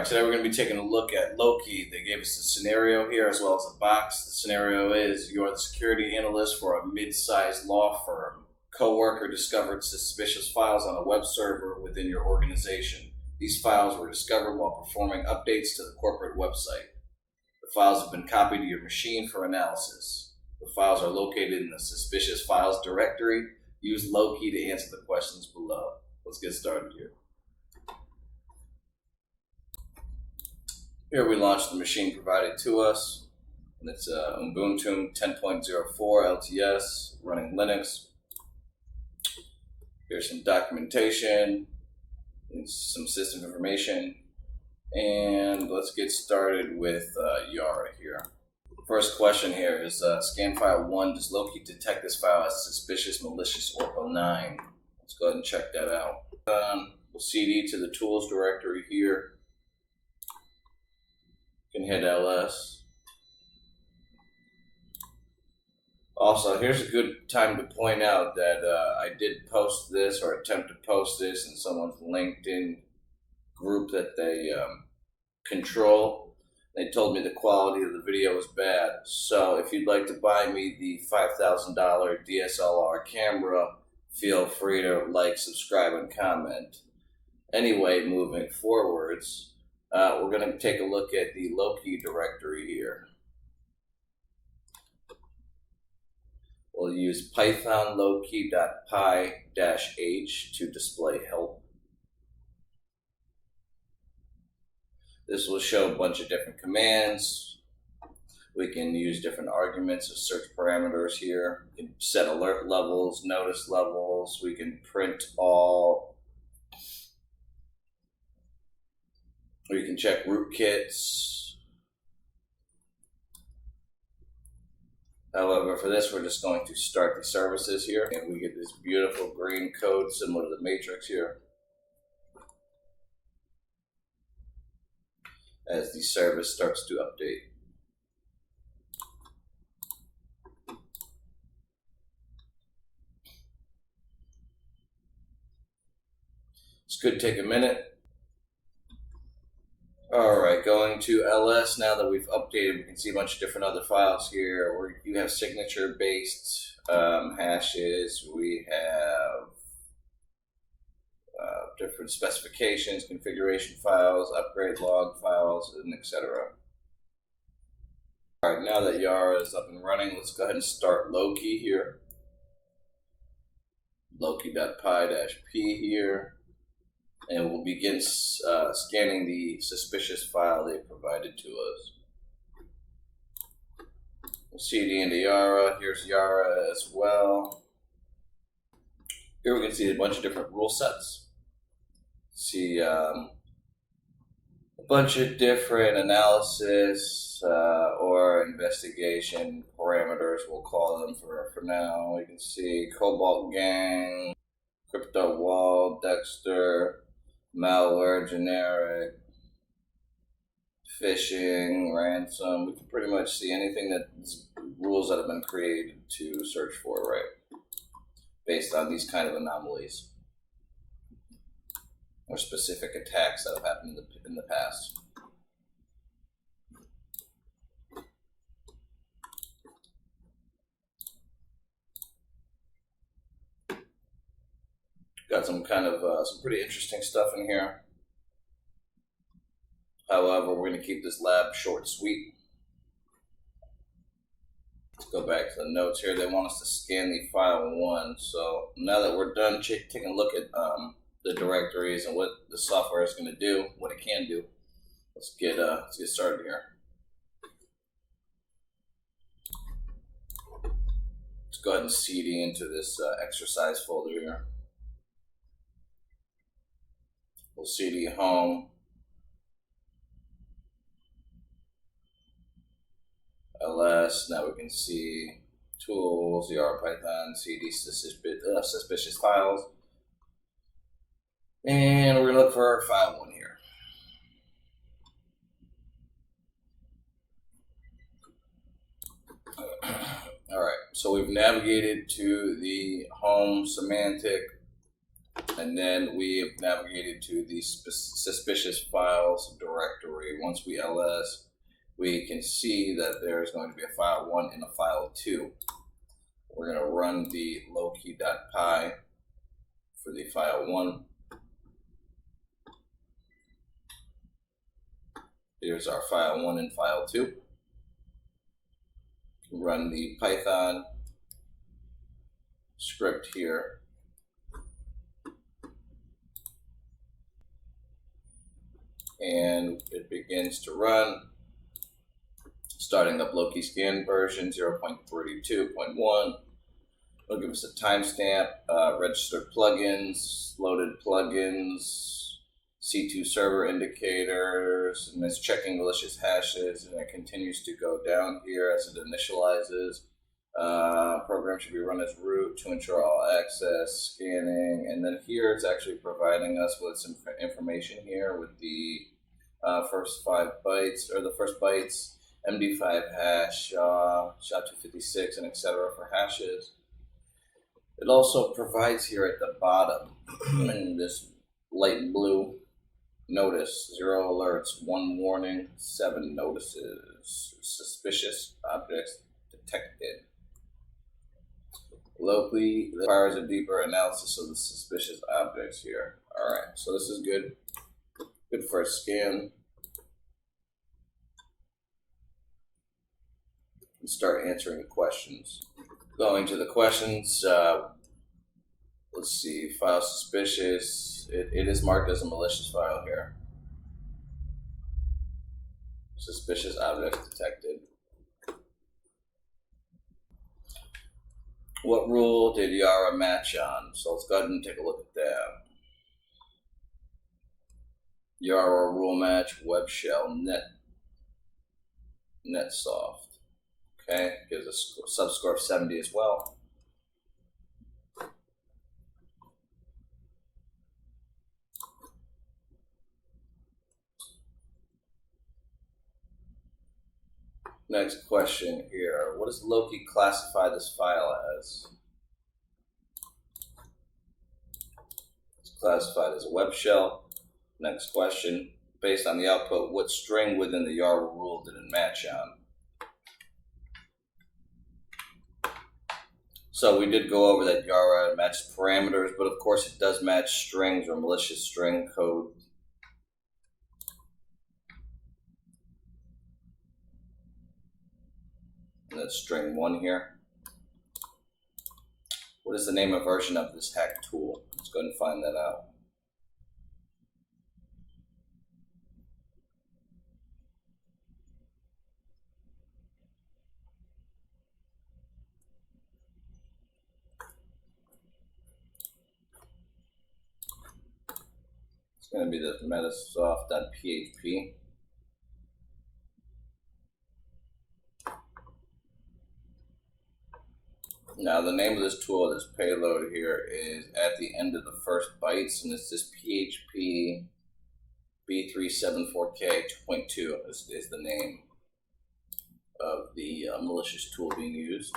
Alright, today we're going to be taking a look at Loki. They gave us a scenario here as well as a box. The scenario is you're the security analyst for a mid-sized law firm. Coworker discovered suspicious files on a web server within your organization. These files were discovered while performing updates to the corporate website. The files have been copied to your machine for analysis. The files are located in the suspicious files directory. Use Loki to answer the questions below. Let's get started here. Here we launch the machine provided to us, and it's Ubuntu 10.04 LTS running Linux. Here's some documentation and some system information, and let's get started with Yara here. First question here is scan file 1. Does Loki detect this file as suspicious, malicious, or benign? Let's go ahead and check that out. We'll CD to the tools directory here. Can hit LS. Also, here's a good time to point out that I did post this or attempt to post this in someone's LinkedIn group that they control. They told me the quality of the video was bad. So if you'd like to buy me the $5,000 DSLR camera, feel free to like, subscribe, and comment. Anyway, moving forwards, we're going to take a look at the Loki directory here. We'll use python loki.py-h to display help. This will show a bunch of different commands. We can use different arguments or search parameters here. We can set alert levels, notice levels. We can print all. We can check rootkits. However, for this, we're just going to start the services here, and we get this beautiful green code similar to the matrix here. As the service starts to update. This could take a minute. Alright, going to LS. Now that we've updated, we can see a bunch of different other files here. Where you have signature-based hashes. We have different specifications, configuration files, upgrade log files, and etc. Alright, now that Yara is up and running, let's go ahead and start Loki here. Loki.py-p here. And we'll begin scanning the suspicious file they provided to us. We'll CD into Yara. Here's Yara as well. Here we can see a bunch of different rule sets. See a bunch of different analysis or investigation parameters, we'll call them for now. We can see Cobalt Gang, Crypto Wall, Dexter, malware, generic, phishing, ransom. We can pretty much see anything that's rules that have been created to search for, right? Based on these kind of anomalies or specific attacks that have happened in the past. Got some kind of some pretty interesting stuff in here. However, we're going to keep this lab short and sweet. Let's go back to the notes here. They want us to scan the file 1. So now that we're done taking a look at the directories and what the software is going to do, what it can do, let's get started here. Let's go ahead and CD into this exercise folder here. We'll CD home, LS. Now we can see tools, Yara, Python, CD suspicious files, and we're gonna look for our file 1 here. All right, so we've navigated to the home semantic. And then we have navigated to the suspicious files directory. Once we ls, we can see that there's going to be a file 1 and a file 2. We're going to run the Loki.py for the file 1. Here's our file 1 and file 2. Run the Python script here. And it begins to run, starting up Loki scan version 0.32.1. It'll give us a timestamp, registered plugins, loaded plugins, C2 server indicators, and it's checking malicious hashes, and it continues to go down here as it initializes. Program should be run as root to ensure all access, scanning, and then here it's actually providing us with some information here with the first 5 bytes, or the first bytes, MD5 hash, SHA-256, and etc. for hashes. It also provides here at the bottom in this light blue notice, 0 alerts, 1 warning, 7 notices, suspicious objects detected. Loki requires a deeper analysis of the suspicious objects here. Alright, so this is good. Good for a scan. And start answering the questions. Going to the questions, let's see, file suspicious. It is marked as a malicious file here. Suspicious objects detected. What rule did Yara match on? So let's go ahead and take a look at that. Yara rule match, web shell, netsoft. Okay, gives us a subscore of 70 as well. Next question here. What does Loki classify this file as? It's classified as a web shell. Next question. Based on the output, what string within the Yara rule did it match on? So we did go over that Yara matched parameters, but of course it does match strings or malicious string code. And that's string 1 here. What is the name and version of this hack tool? Let's go ahead and find that out. It's going to be the metasoft.php. Now the name of this tool, this payload here, is at the end of the first bytes, and it's this PHP B374K 2.2 is the name of the malicious tool being used.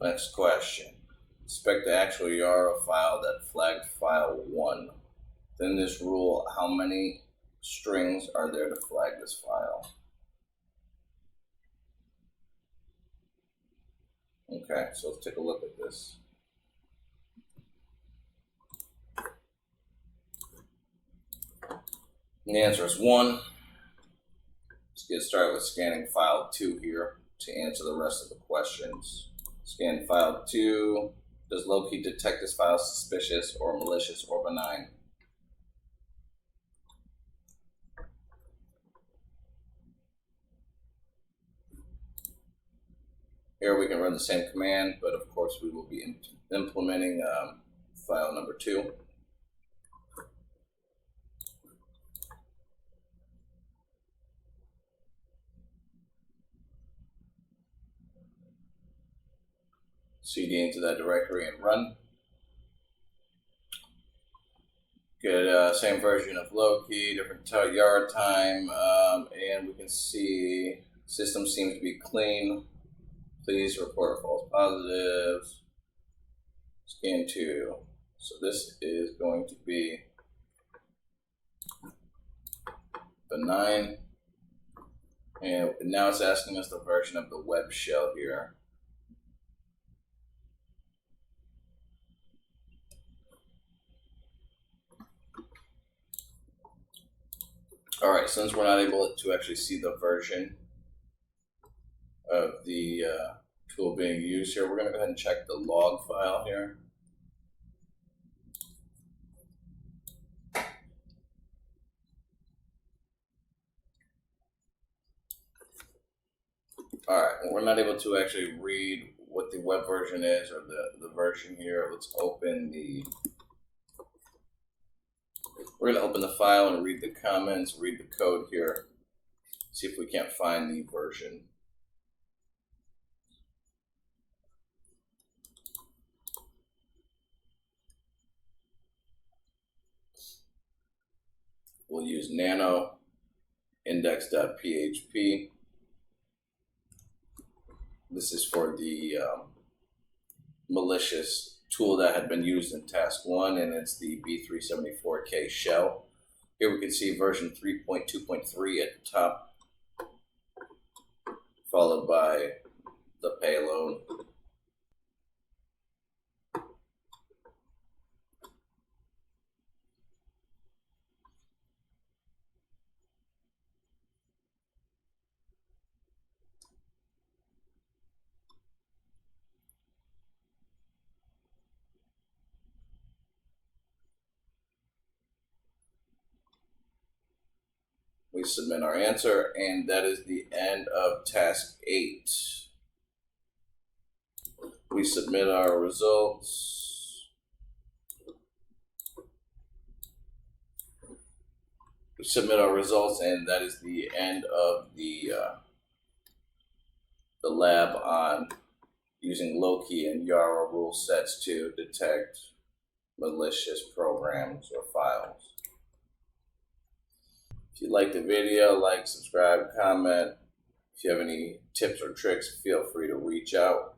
Next question. Inspect the actual Yara file that flagged file 1. Within this rule, how many strings are there to flag this file? Okay, so let's take a look at this. And the answer is 1. Let's get started with scanning file 2 here to answer the rest of the questions. Scan file 2. Does Loki detect this file suspicious or malicious or benign? Here we can run the same command, but of course we will be implementing file number 2. CD into that directory and run. Good, same version of Loki, different Yara time, and we can see system seems to be clean. Please report false positives. Scan 2. So this is going to be benign. And now it's asking us the version of the web shell here. Alright, since we're not able to actually see the version of the tool being used here, we're going to go ahead and check the log file here. Alright, we're not able to actually read what the web version is or the version here. Let's open the... We're going to open the file and read the comments, read the code here, see if we can't find the version. We'll use nano index.php. This is for the malicious tool that had been used in task 1, and it's the B374K shell. Here we can see version 3.2.3 at the top, followed by the payload. We submit our answer, and that is the end of task 8. We submit our results. And that is the end of the lab on using Loki and Yara rule sets to detect malicious programs or files. If you like the video, like, subscribe, comment. If you have any tips or tricks, feel free to reach out.